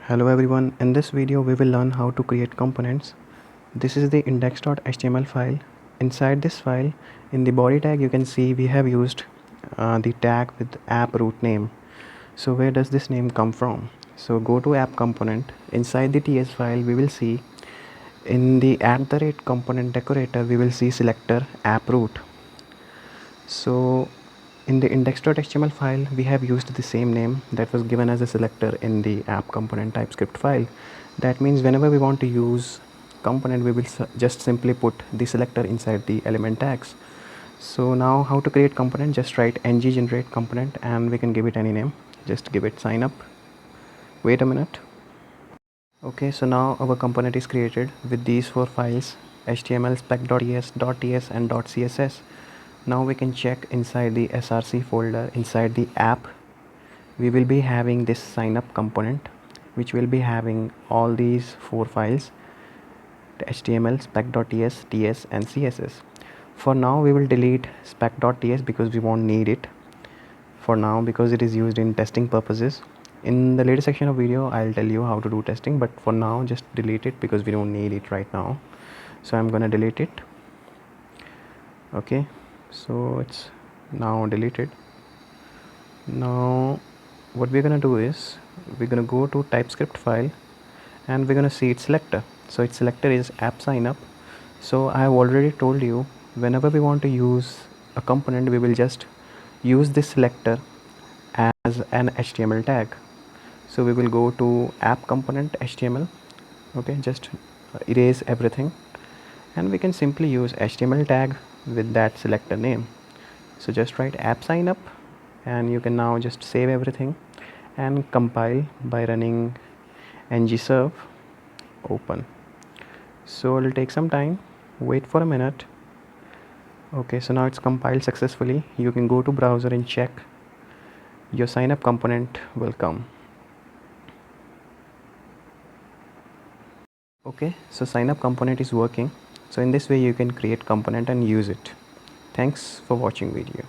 Hello everyone, in this video we will learn how to create components. This is the index.html file. Inside this file, in the body tag you can see we have used the tag with app root name. So where does this name come from? So go to app component. Inside the ts file we will see in the @component decorator we will see selector app root. So in the index.html file we have used the same name that was given as a selector in the app component TypeScript file. That means whenever we want to use component we will just simply put the selector inside the element tags. So now how to create component, just write ng generate component and we can give it any name. Just give it sign up. Wait a minute. Okay, so now our component is created with these four files: html, spec.ts, .ts and .css. Now we can check inside the src folder. Inside the app we will be having this sign up component, which will be having all these four files: html, spec.ts, ts and css. For now we will delete spec.ts because we won't need it for now, because it is used in testing purposes. In the later section of video I'll tell you how to do testing, but for now just delete it because we don't need it right now. So I'm gonna delete it. Okay, so it's now deleted. Now what we're gonna do is we're gonna go to TypeScript file and we're gonna see its selector. So its selector is app sign up. So I have already told you, whenever we want to use a component we will just use this selector as an HTML tag. So we will go to app component HTML. Okay, just erase everything and we can simply use HTML tag with that selector name. So just write app sign up and you can now just save everything and compile by running ngserve open. So it'll take some time, wait for a minute. Okay, so now it's compiled successfully. You can go to browser and check. Your sign up component will come. Okay, so sign up component is working. So in this way you can create component and use it. Thanks for watching video.